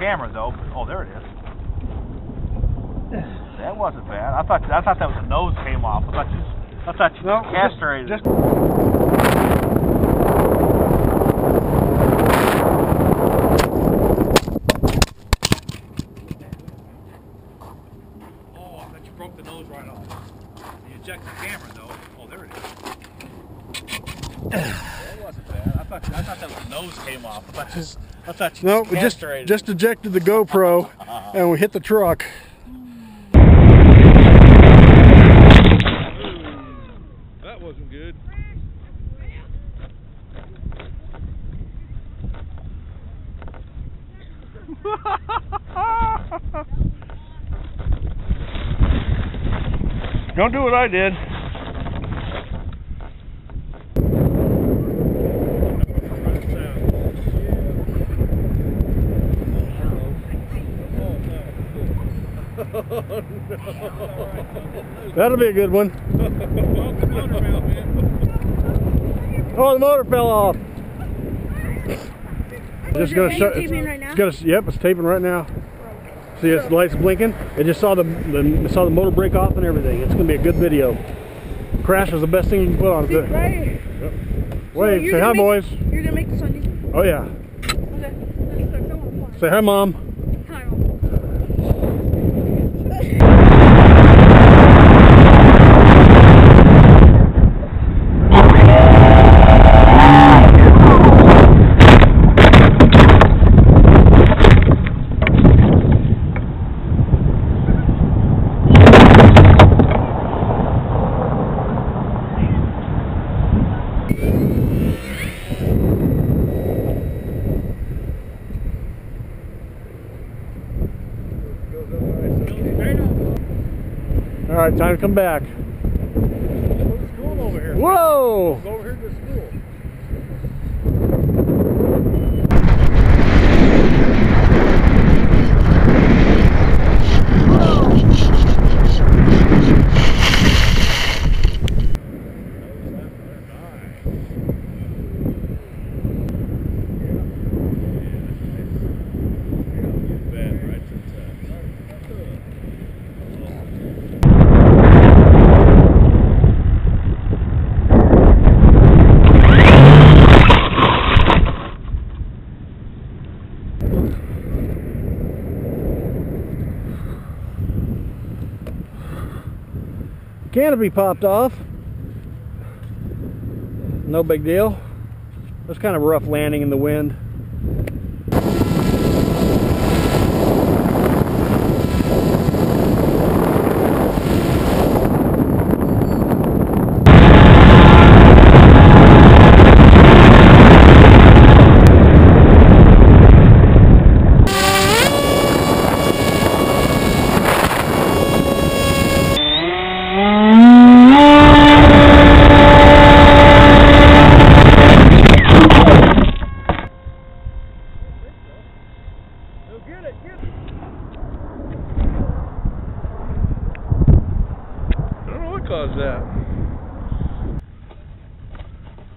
camera though. Oh, there it is. That wasn't bad. I thought that was the nose came off. I thought you castrated it. Oh, I thought you broke the nose right off. You ejected the camera though. Oh, there it is. That wasn't bad. I thought that was the nose came off. I thought you we just ejected the GoPro and we hit the truck. That wasn't good. Don't do what I did. That'll be a good one. Oh, the motor fell off. Just gonna show. Yep, it's taping right now. See, its lights blinking. It just saw the motor break off and everything. It's gonna be a good video. Crash was the best thing you can put on it. Right. Yep. Wave. Say hi, boys. You're gonna make this on YouTube? Oh yeah. Okay. Say hi, Mom. Hi, Mom. All right, time to come back. What's going over here? Whoa! Go over here to the school. Canopy popped off. No big deal. It was kind of a rough landing in the wind. That.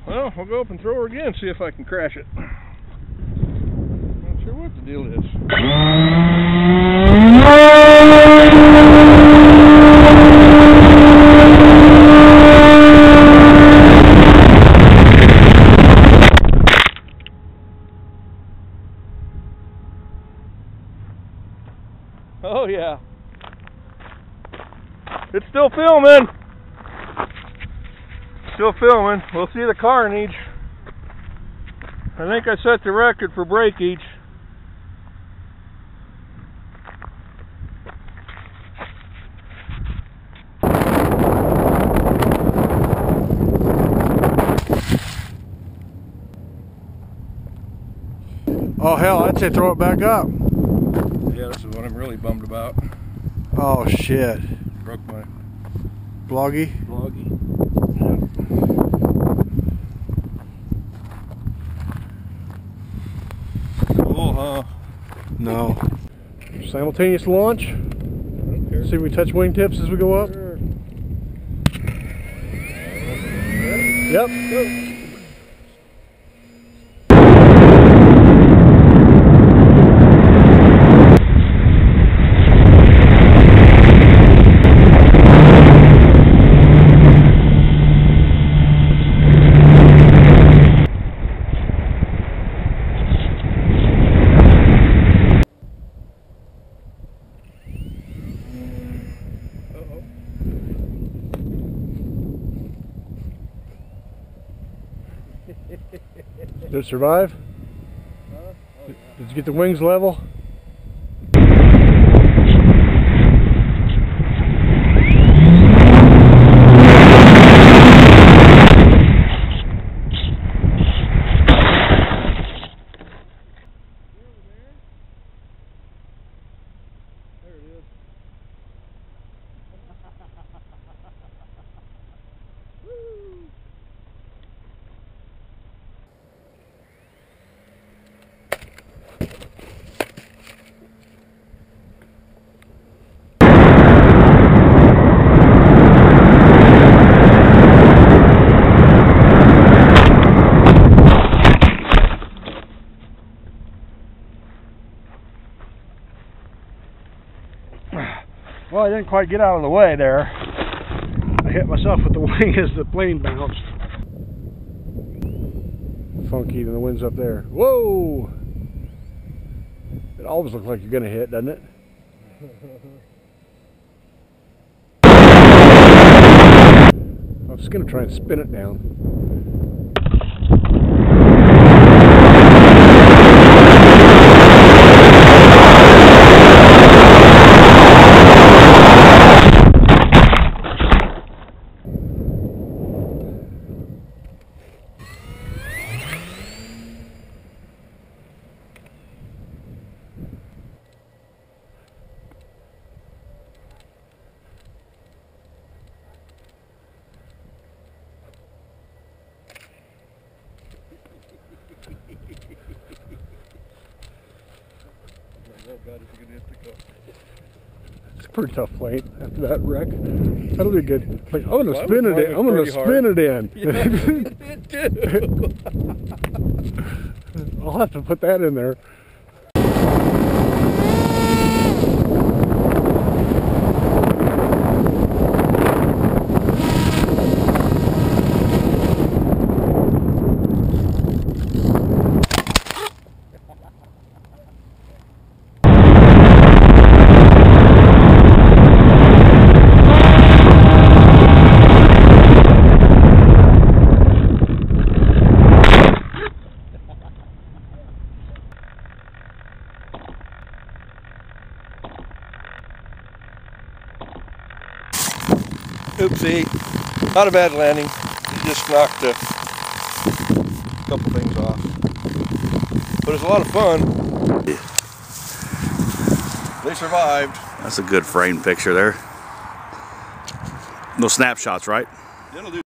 Well, I'll go up and throw her again, see if I can crash it. Not sure what the deal is. Oh yeah. It's still filming. Still filming. We'll see the carnage. I think I set the record for breakage. Oh hell, I'd say throw it back up. Yeah, this is what I'm really bummed about. Oh shit. Broke my Bloggy? Bloggy. Cool, huh? No. Simultaneous launch. See if we touch wingtips as we go up. Sure. Yep. Go. Did it survive? Did you get the wings level? Well, I didn't quite get out of the way there. I hit myself with the wing as the plane bounced. Funky, and the wind's up there. Whoa! It always looks like you're going to hit, doesn't it? I'm just going to try and spin it down. It's a pretty tough plane after that wreck. That'll be good. Like, I'm gonna spin it in. I'm gonna spin it in. I'll have to put that in there. Oopsie, not a bad landing. It just knocked a couple things off. But it was a lot of fun. They survived. That's a good frame picture there. No snapshots, right? It'll do.